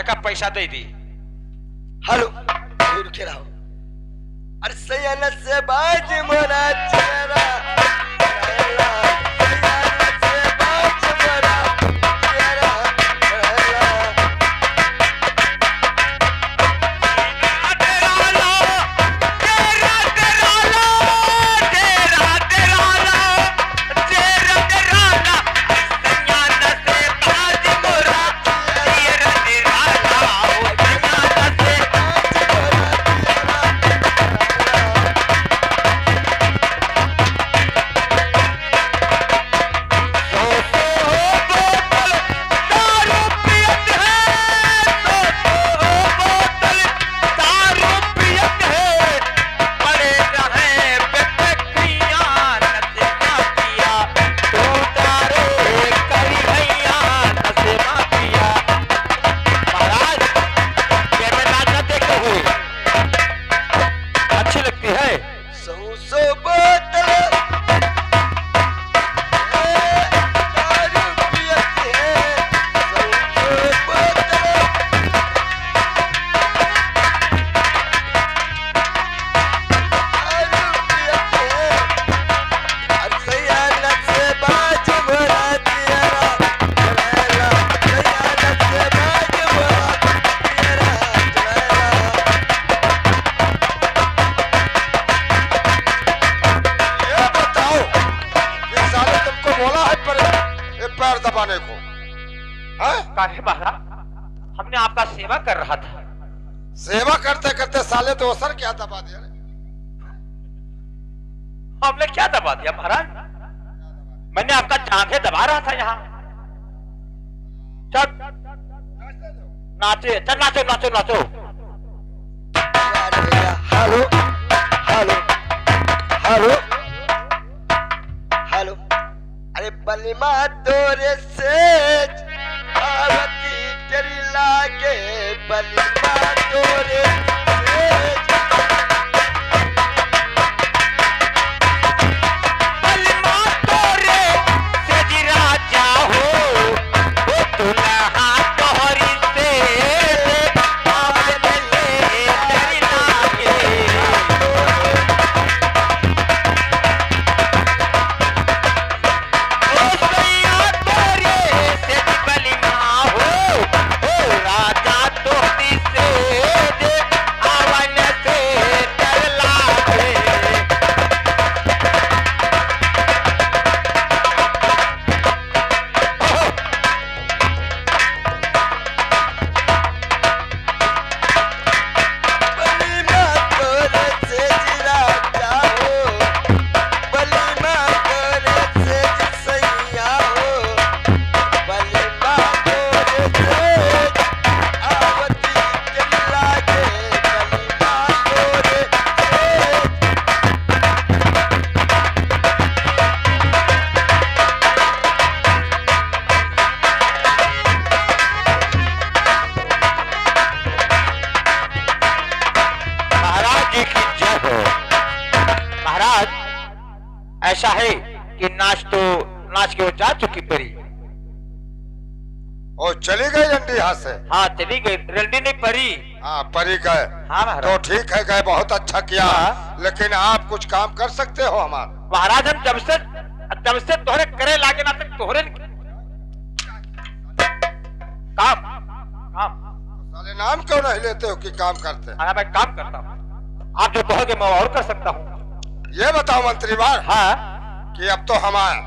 एक पैसा दे दी। हेलो रुके रहो। अरे सैयद से बाज मोरा चेहरा दबाने को। महाराज हमने आपका सेवा कर रहा था। सेवा करते करते साले तो सर क्या दबा दिया? हमने क्या दबा दिया महाराज? मैंने आपका जांघें दबा रहा था यहाँ। चल नाचे, चल नाचो नाचो नाचो। Hello hello hello hello. अरे बलिमा तोरे से आवती तेरी लागे बलिमा तोरे ऐसा है कि नाच के वो जा चुकी परी। ओ चली गई रंडी यहाँ से? हाँ चली गई, रंडी नहीं परी। हाँ परी गए। हाँ महाराज। तो ठीक है गए, बहुत अच्छा किया। हाँ। लेकिन आप कुछ काम कर सकते हो हमारा? महाराज हम जब से तोहरे करे लागे ना तक तोहरे काम काम साले नाम क्यों नहीं लेते हो कि काम करते? हाँ मैं काम करता हूँ, आप जो कहोगे मैं और कर सकता हूँ। ये बताओ मंत्री बार। हाँ कि अब तो हमारा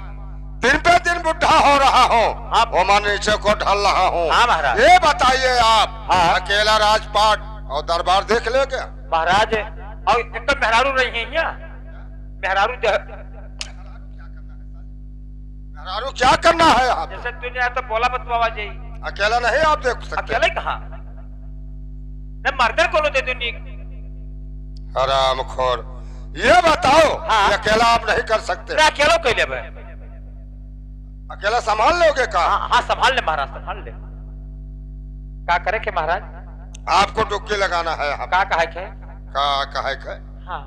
दिन पे दिन बुढ़ा हो रहा हूँ। हाँ। वो मैं नीचे को ढल रहा हूँ। हाँ महाराज। ये बताइए आप। हाँ। अकेला राजपाट और दरबार देख ले क्या? महाराज और एकदम मेहरारू रही है यहाँ। मेहरारू मेहरारू क्या करना है आप? जैसे तुझे तो बोला बतवा जाई। अकेला नहीं आप देख सकते? अकेले कहाँ मर्दन को दे दूंगी। हराम खोर। ये बताओ। हाँ। अकेला आप नहीं कर सकते? अकेलो कह ले। अकेला संभाल लोगे का? हाँ संभाल ले महाराज, संभाल ले। क्या करे के महाराज? आपको डुबकी लगाना है। का कहे के? का कहे के? हाँ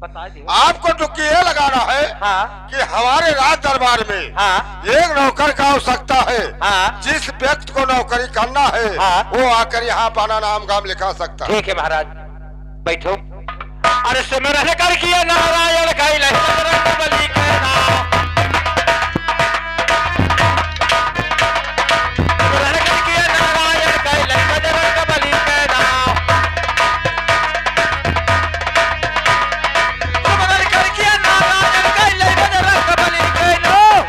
बता दियो। आपको डुबकी ये लगाना है हाँ कि हमारे राज दरबार में हाँ एक नौकर का आवश्यकता है। हाँ जिस व्यक्ति को नौकरी करना है हाँ। वो आकर यहाँ अपना नाम गाम लिखा सकता है। ठीक है महाराज, बैठो। अरे सिमरन कर किया नारायण का बलि के नाम, सिमरन कर किया नारायण का बलि के नाम, सिमरन कर किया नारायण का बलि के नाम।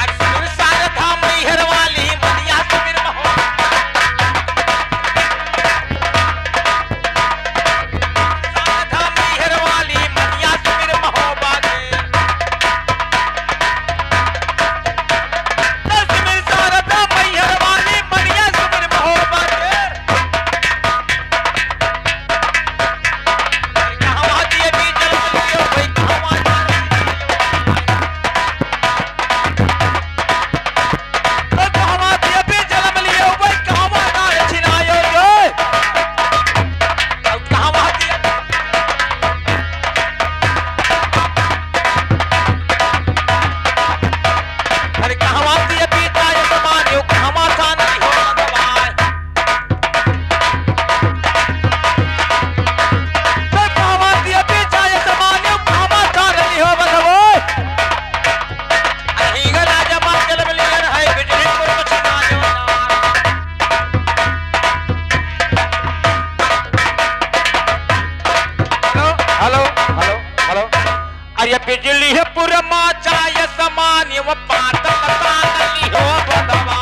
अक्सर सारथा मैहर वाली मनिया सुमिर महो, सारथा मैहर वाली मनिया सुमिर महो बागे, दसवीं सारथा मैहर वाली मनिया सुमिर महो बागे। कहवा दिए भी जन्म लियो भाई, कहवा कहवा दिए भी जन्म लियो भाई, कहवा नार छिनायो जो, कहवा दिए अरे कहवा दिए भी जाय समान्यो, कहवा था नहीं हो दबाए, कहवा दिए भी जाय समान्यो, कहवा था नहीं हो बधवो। अहींग राजा मान जन्म लियन है, बिजली पुर छिनायो हेलो हेलो हेलो। अरे बिजली है पुरमा चाय समान वो पात बताली हो बदवा,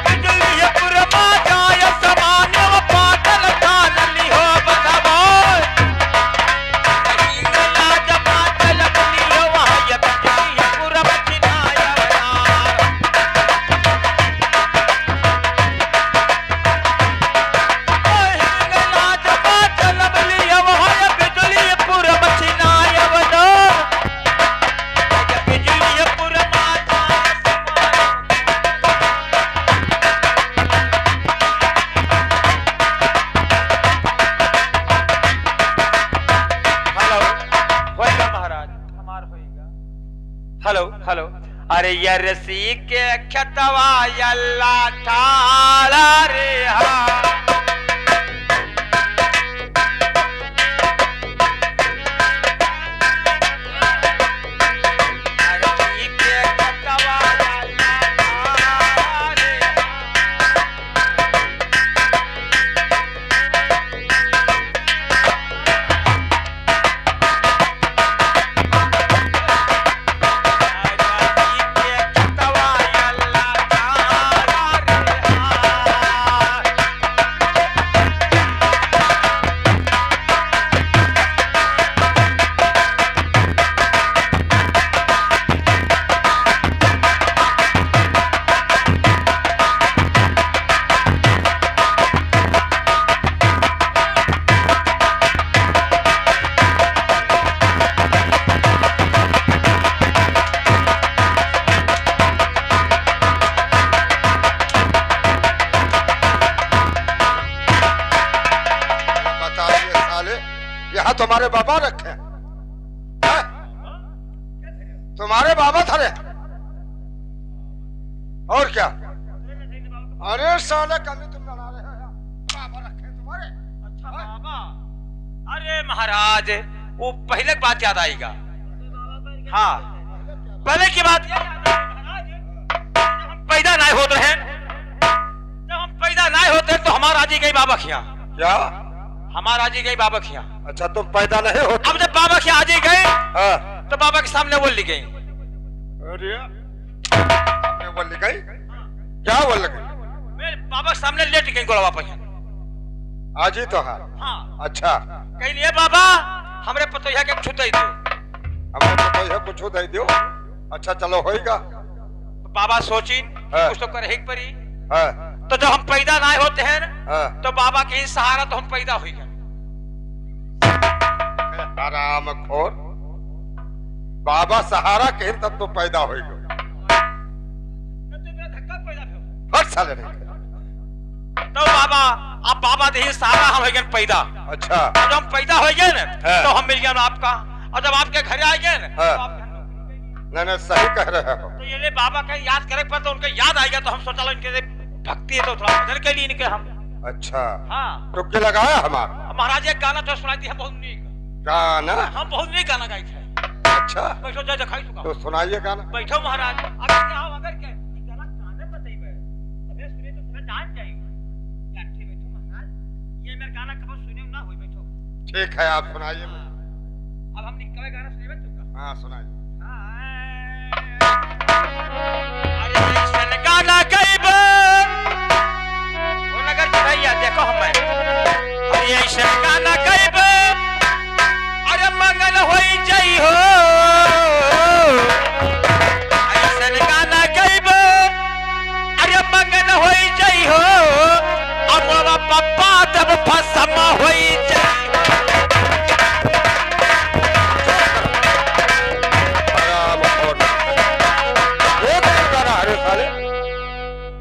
बिजली है पुरमा चाय समान वो पात बताली हो बदवा। नहीं गला जमा जलम लियो वहाँ ये बिजली है पुरमा छिनाया यार। Hello hello. अरे ये रसी के खतवा यल्ला ठाला रे हा, यहाँ तुम्हारे बाबा रखे हैं? तुम्हारे बाबा थे और क्या? अरे साले कभी तुम लड़ा रहे हो, बाबा रखे हैं तुम्हारे? अच्छा बाबा। अरे महाराज वो पहले की बात याद आएगा। हाँ पहले की बात पैदा नहीं होते हैं, जब हम पैदा नहीं होते तो हमारा जी गई बाबा खिया। क्या हमारा जी गई बाबा खिया? अच्छा तुम पैदा नहीं हो? अब जब बाबा खिया जी गए हाँ। तो बाबा के सामने बोल ली गई। अरे बोल गई? क्या बोल गई? मेरे बाबा के सामने लेट गई गोलवा पर। आज ही तो है। हाँ। अच्छा कहीं नहीं बाबा हमरे पतोहिया के छूते ही दो, हमें पतोहिया कुछ दे दो। अच्छा चलो होएगा। तो बाबा सोची कुछ तो करे ही परी। हाँ। तो जब हम पैदा ना होते हैं हाँ। तो बाबा के ही सहारा तो हम पैदा हुई गए। आराम खोर, बाबा सहारा के तब तो पैदा हो गए। हट साले नहीं बाबा अब बाबा दे सहारा हम हो गए पैदा। अच्छा जब हम पैदा हो गए ना हाँ। तो हम मिल गए आपका, और जब आपके घर आ गए ना हाँ। तो आपके घर नौकरी। नहीं नहीं सही कह रहे हो। तो ये ले बाबा का याद करे पर तो उनके याद आएगा तो हम सोचा इनके से भक्ति है तो थोड़ा भजन के लिए इनके हम। अच्छा हाँ टुक्की लगाया हमारा अब महाराज एक गाना तो सुनाई थी बहुत नीक, गाना। हम बहुत नीक गाना गाई थे। अच्छा बैठो जा दिखाई तो चुका सुनाइए गाना। बैठो महाराज अगर क्या हो अगर क्या ये गाना गाने बताइए तबे सुने तो सुने जान जाएगी। या ठीक बैठो महाराज, ये मेरा गाना कब सुने ना होई बैठो। ठीक है आप सुनाइए। अब हम निकले गाना सुनेबे तुमका। हाँ सुनाइए। अरे ऐसन गाना गाइबे ओ नगर भैया देखो हम अरे ऐसन गाना गाइबे अरे मंगल होई जई हो। ऐसन गाना गाइबे अरे मंगल होई जई हो। अब बाबा पप्पा तब फसमा होई जई।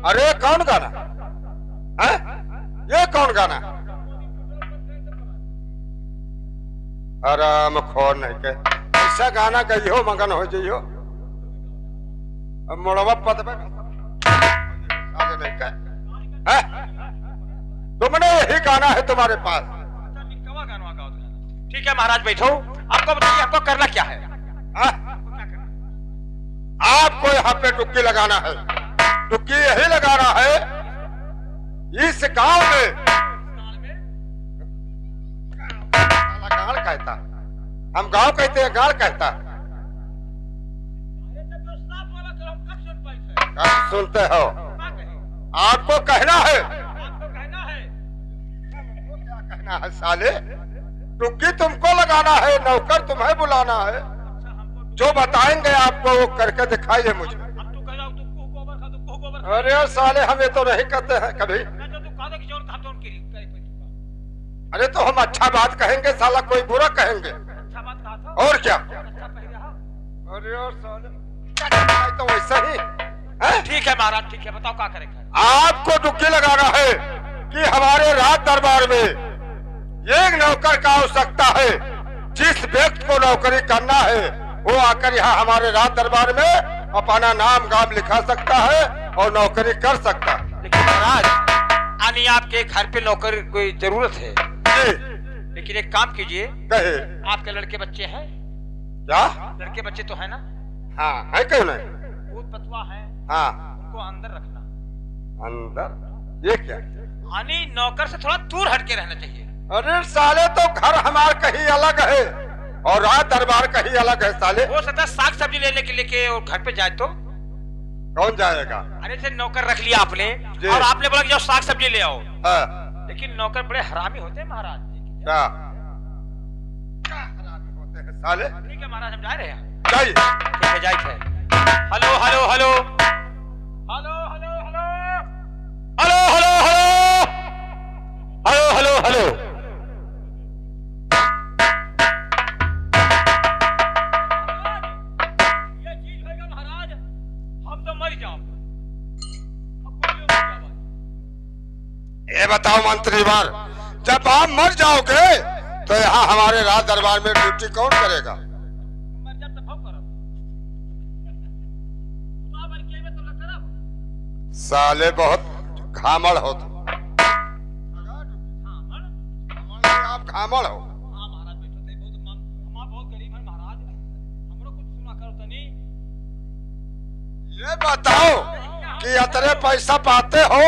अरे कौन गाना है? ये कौन गाना? आराम खोर नहीं के ऐसा गाना गई मगन हो जाइयो। अब मोड़वा पद पे आगे नहीं के है? तुमने यही गाना है तुम्हारे पास? ठीक है महाराज बैठो, आपको बताइए आपको करना क्या है? आपको यहाँ पे डुबकी लगाना है। डुबकी यही लगाना है इस गांव में। गाड़ कहता, हम गांव कहते हैं, गाड़ कहता। कब सुनते हो? आपको कहना है। क्या कहना है साले? डुबकी तुमको लगाना है, नौकर तुम्हें बुलाना है। जो बताएंगे आपको वो करके दिखाइए मुझे। अरे साले हम ये तो नहीं करते हैं कभी। अरे तो हम अच्छा बात कहेंगे, साला कोई बुरा कहेंगे। और क्या? अरे साले तो वैसा ही है। ठीक है महाराज ठीक है, बताओ क्या करेंगे? आपको डुबकी लगाना है कि हमारे राज दरबार में एक नौकर का आवश्यकता है। जिस व्यक्ति को नौकरी करना है वो आकर यहाँ हमारे राज दरबार में अपना नाम गाम लिखा सकता है और नौकरी कर सकता है। लेकिन महाराज आनी आपके घर पे नौकर कोई जरूरत है जी। लेकिन एक काम कीजिए, कहे आपके लड़के बच्चे हैं? क्या? लड़के बच्चे तो है ना? हाँ है क्यों नहीं? भूत पतवा है, हाँ उनको अंदर रखना। अंदर? ये क्या? आनी नौकर से थोड़ा दूर हटके रहना चाहिए। अरे साले तो घर हमार कहीं अलग है और राज दरबार कहीं अलग है साले। हो सकता है साग सब्जी लेने के लेके और घर पे जाए तो कौन जाएगा? अरे से नौकर रख लिया आपने जी। और आपने बोला कि जाओ साग सब्जी ले आओ। हाँ। लेकिन नौकर बड़े हरामी होते हैं महाराज। क्या? क्या हरामी होते हैं साले? ठीक है महाराज हम जा रहे हैं। जाइए। ठीक है जाए थे। Hello hello hello hello hello hello hello hello hello hello hello. ये बताओ मंत्री बार, जब आप मर जाओगे तो यहाँ हमारे राज दरबार में ड्यूटी कौन करेगा? साले बहुत घामड़ हो तुम। आप घामड़ हो। ये बताओ कि इतने पैसा पाते हो,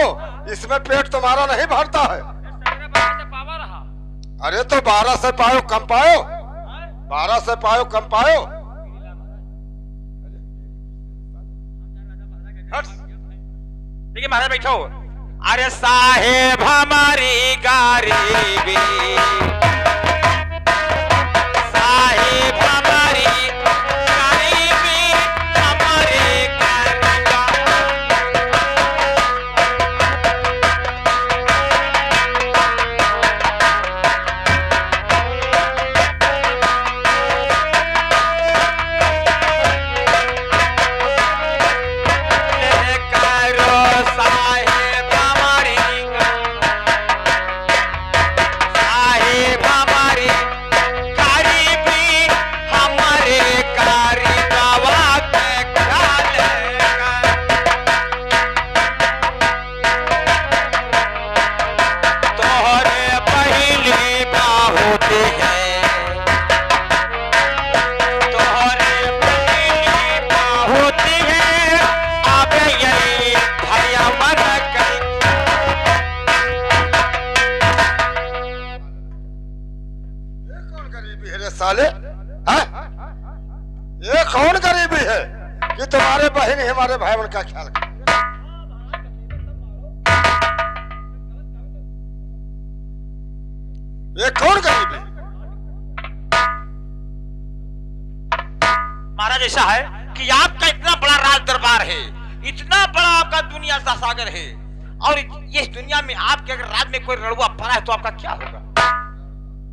इसमें पेट तुम्हारा नहीं भरता है? अरे तो 12 से पायो कम पायो, 12 से पायो कम पायो। देखिए महाराज बैठो। अरे साहेब हमारी गरीबी, साहेब हमारी गरीबी हमारे करना। ले करो साहेब हमारी गरीबी। ये कौन गरीबी है कि तुम्हारे बहन ही हमारे भाई बहन का ख्याल करे? ये कौन गरीबी? महाराज ऐसा है कि आपका इतना बड़ा राज दरबार है, इतना बड़ा आपका दुनिया का सागर है, और इस दुनिया में आपके अगर राज में कोई लड़ुआ पड़ा है तो आपका क्या होगा?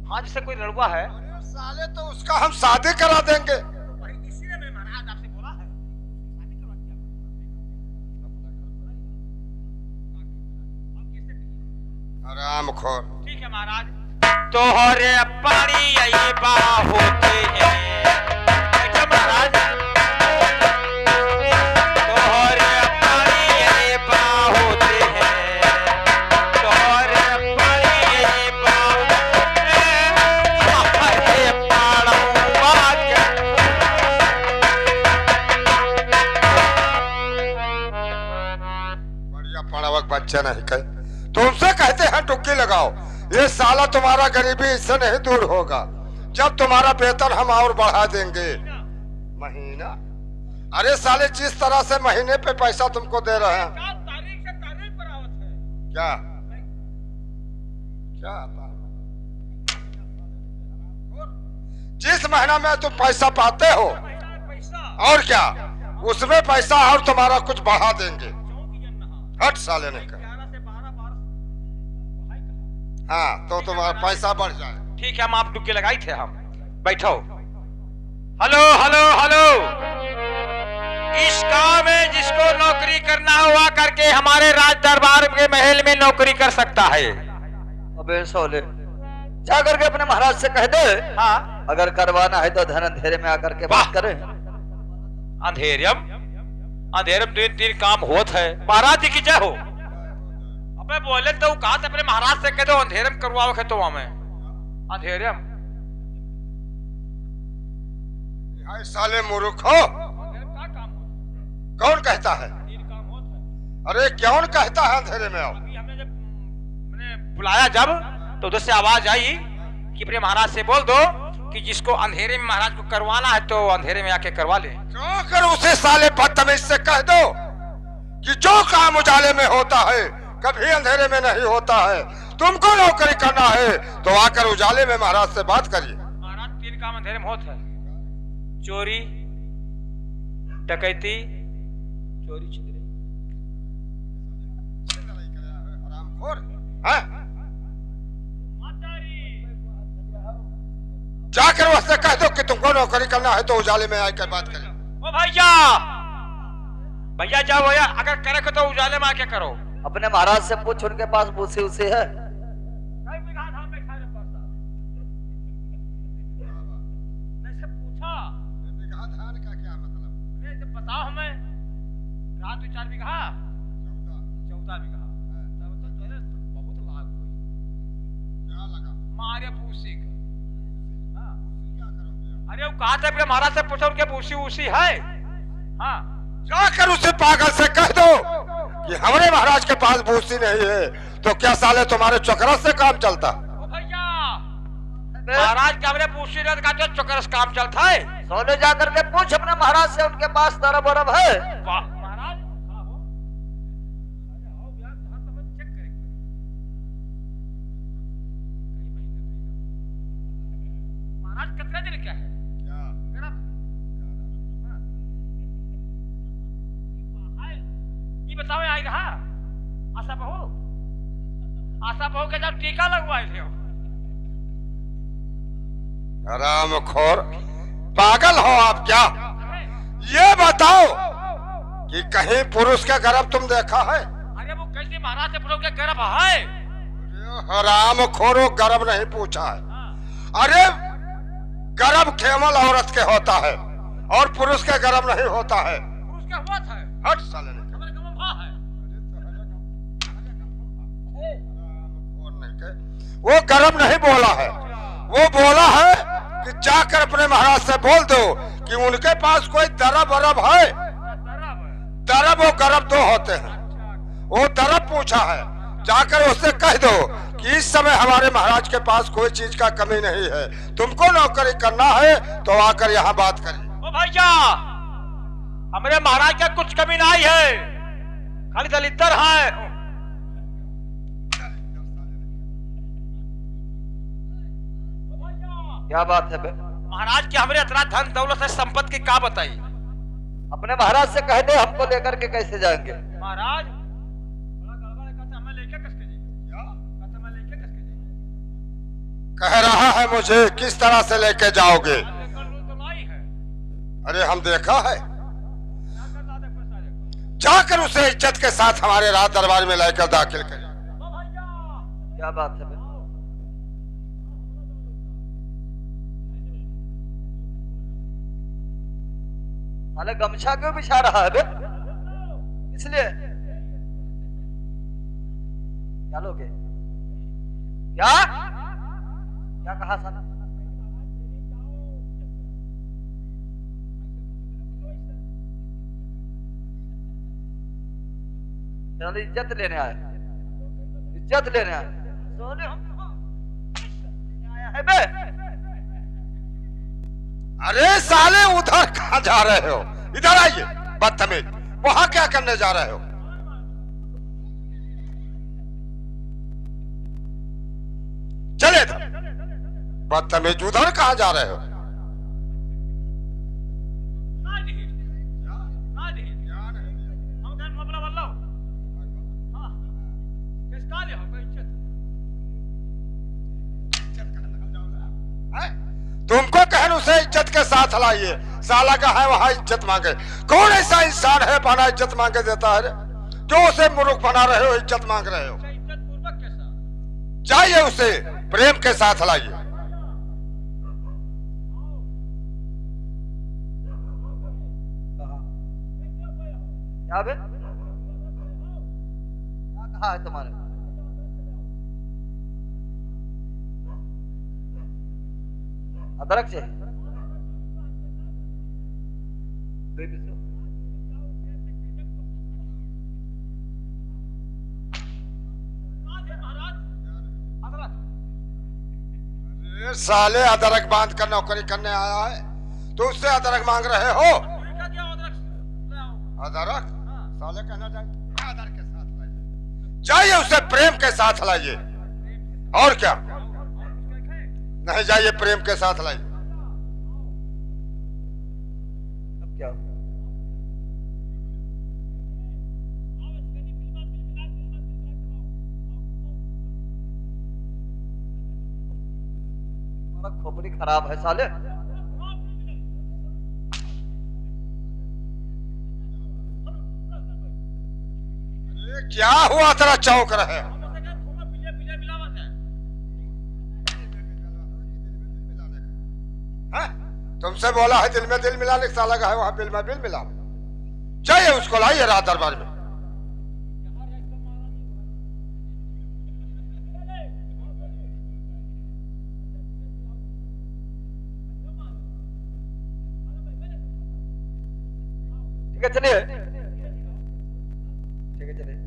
हाँ, जैसे कोई लड़ुआ है साले तो उसका हम शादी करा देंगे। इसीलिए मैं महाराज आपसे बोला है शादी करवा दिया। आराम खोर। ठीक है महाराज, तोहरे पानी यही बा होते हैं। अच्छा महाराज, तोहरे पानी यही बा होते हैं, तोहरे पानी यही बा होते हैं, हमारे पाड़ों के। बढ़िया पढ़ावक बच्चा नहीं कहे, तुमसे कहते हैं डुबकी लगाओ। ये साला तुम्हारा गरीबी इससे नहीं दूर होगा जब तुम्हारा वेतन हम और बढ़ा देंगे। महीना? अरे साले जिस तरह से महीने पे पैसा तुमको दे रहे हैं, तारीख से तारीख पर आवत है। क्या क्या आता है? जिस महीना में तुम पैसा पाते हो और क्या उसमें पैसा और तुम्हारा कुछ बढ़ा देंगे। हट साले नहीं कर। हाँ तो तुम्हारा पैसा बढ़ जाए। ठीक है, हम आप डुबकी लगाई थे। हम बैठो। हेलो हेलो हेलो, इस गांव में जिसको नौकरी करना हुआ करके हमारे राज दरबार के महल में नौकरी कर सकता है। अबे सोले, जा करके अपने महाराज से कह दे। हाँ, अगर करवाना है तो धन अंधेरे में आकर के बात करें। अंधेरम अंधेरम दिन दिन काम होत है। महाराज जी की जय हो। अबे बोले तो कहा था अपने महाराज से कह दो अंधेरम करवाओ है तो हमें अंधेरम। हाय साले मूर्ख हो, कौन कहता है? अरे कौन कहता है अंधेरे में आओ? हमने जब मैंने बुलाया जब तो उधर से आवाज आई कि अपने महाराज से बोल दो कि जिसको अंधेरे में महाराज को करवाना है तो अंधेरे में आके करवा ले। जो कर उसे साले बदतमीज से कह दो कि जो काम उजाले में होता है कभी अंधेरे में नहीं होता है। तुमको नौकरी करना है तो आकर उजाले में महाराज से बात करिए। महाराज तीन काम अंधेरे में होता है, चोरी, डकैती, चोरी छिपरी। हरामखोर, हैं? जाकर उससे कह दो कि तुमको नौकरी करना है तो उजाले में आकर बात करिए। ओ भैया, भैया जाओ भैया, अगर करे को तो उजाले में आके करो। अपने महाराज से पूछ, उनके पास भूसी उसी है। बताओ हमें, रात 4 बीघा 14 बीघा बहुत लाभ हुई। क्या लगा? मारे भूसी का। हाँ। अरे वो कहा था अपने महाराज से पूछो उनके भूसी उसी है। हाँ, जाकर उसे पागल से कह दो कि हमारे महाराज के पास भूसी नहीं है तो क्या साले तुम्हारे चौकरस से काम चलता? ओ भैया, महाराज के हमने भूसी रहता का तो चौकरस काम चलता है। सोले जा करके पूछ अपने महाराज से, उनके पास दरब वरब है। महाराज चेक करेंगे। महाराज कितना दिन क्या है? ये बताओ आई रहा आशा बहू के जब टीका लगवाए थे। हरामखोर, पागल हो आप क्या? ये बताओ कि कहीं पुरुष का गर्भ तुम देखा है? अरे वो कैसे महाराज से पुरुष के गर्भ है? हरामखोरो, गर्भ नहीं पूछा है। अरे गर्भ केवल औरत के होता है और पुरुष के गर्भ नहीं होता है। पुरुष का हुआ था। हट साले नहीं। हमारे गांव में है। वो गर्भ नहीं बोला है, वो बोला है कि जाकर अपने महाराज से बोल दो कि उनके पास कोई दरब वरब है। दरब और गर्भ दो होते हैं, वो दरब पूछा है। जाकर उससे कह दो कि इस समय हमारे महाराज के पास कोई चीज का कमी नहीं है, तुमको नौकरी करना है तो आकर यहाँ बात करिए। ओ भैया हमारे महाराज का कुछ कमी नहीं है, खाली दलितर है। क्या बात है बे? महाराज के हमरे इतना धन दौलत है, संपत्ति की क्या बताई। अपने महाराज से कह दे हमको लेकर के कैसे जाएंगे। महाराज बड़ा गड़बड़ है, कहता मैं लेके कसके जी, कहता मैं लेके कसके जी। कह रहा है मुझे किस तरह से लेके जाओगे? तो नहीं है। अरे हम देखा है, जाकर उसे इज्जत के साथ हमारे राज दरबार में लेकर दाखिल करें। क्या बात है बे? साले गमछा क्यों बिछा रहा है बे? इसलिए क्या लोगे? क्या क्या कहा साला? चल इज्जत लेने आए, इज्जत लेने आए। सोने आया है बे? अरे साले उधर कहाँ जा रहे हो? इधर आइए बदतमीज, वहां क्या करने जा रहे हो? चले इधर बदतमीज, उधर कहाँ जा रहे हो? तुमको कहन उसे इज्जत के साथ लाइए, साला का है वहां इज्जत मांगे। कौन ऐसा इंसान है बना इज्जत मांगे देता है? जो उसे मुर्ख बना रहे हो, इज्जत मांग रहे हो। जाइए उसे प्रेम के साथ लाइए। क्या बे? क्या कहा है तुम्हारे? अदरक चाहिए? साले अदरक बांध कर नौकरी करने आया है तो उससे अदरक मांग रहे हो? अदरक साले कहना चाहिए अदरक के साथ लाइए। जाइए उसे प्रेम के साथ लाइए। और क्या? नहीं, जाइए प्रेम के साथ लाइए। अब क्या? हमारा खोपड़ी खराब है साले। क्या हुआ तेरा चौंक रहे? तुमसे बोला है दिल में दिल मिलाने, साला का है वहां बिल में बिल मिला। चाहिए उसको लाइए राज दरबार में। ठीक है चलिए, ठीक है चलिए।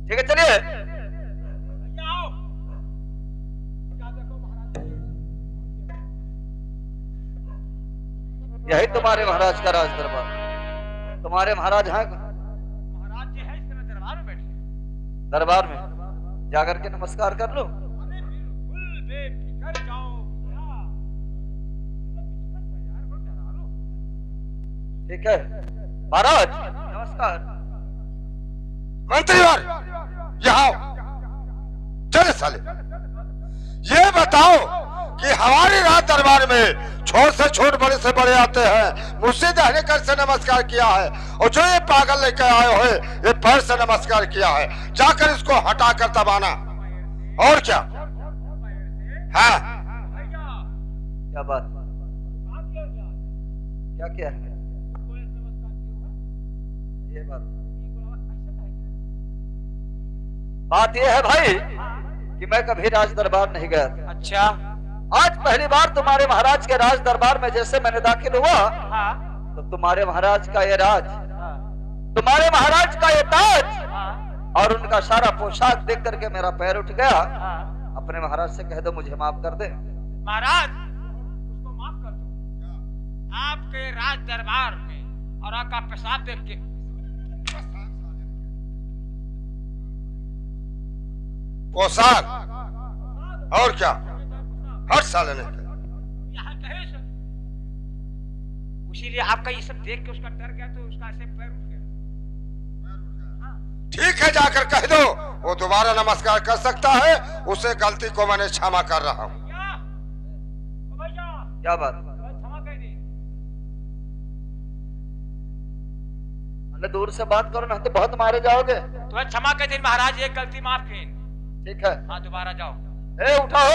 ठीक है चलिए। यही तुम्हारे महाराज का राज दरबार। तुम्हारे महाराज हैं? महाराज जी है इस समय दरबार में बैठे। दरबार में जाकर के नमस्कार कर लो। अरे बिल्कुल बेफिक्र जाओ। ठीक है महाराज, नमस्कार। मंत्रीवर यहाँ चले साले। ये बताओ कि हमारे राज दरबार में छोट से छोट बड़े से बड़े आते हैं, मुझसे दाहिने कर से नमस्कार किया है, और जो ये पागल लेकर आए हो ये पैर से नमस्कार किया है। जाकर इसको हटाकर दबाना। और क्या? हाँ क्या बात? क्या किया है? ये बात ये है भाई कि मैं कभी राज दरबार नहीं गया था। अच्छा, आज पहली बार तुम्हारे महाराज के राज दरबार में जैसे मैंने दाखिल हुआ हाँ तो तुम्हारे महाराज का ये राज, हाँ तुम्हारे महाराज का ये ताज हाँ और उनका सारा पोशाक देख करके मेरा पैर उठ गया। हाँ। अपने महाराज से कह दो मुझे माफ कर दे। महाराज उसको माफ कर दो। आपके राज दरबार में और आपका पेशाब देख के पोशाक और क्या, हर साल नहीं यहाँ कहे सर, इसीलिए आपका ये सब देख के उसका डर गया तो उसका ऐसे पैर उठ गया। ठीक है, जाकर कह दो वो दोबारा नमस्कार कर सकता है, उसे गलती को मैंने क्षमा कर रहा हूँ। भैया क्या बात, क्षमा कर दी। मैंने दूर से बात करो ना तो बहुत मारे जाओगे। तो क्षमा कर दी महाराज, एक गलती माफ की। ठीक है, हाँ दोबारा जाओ। ए उठाओ।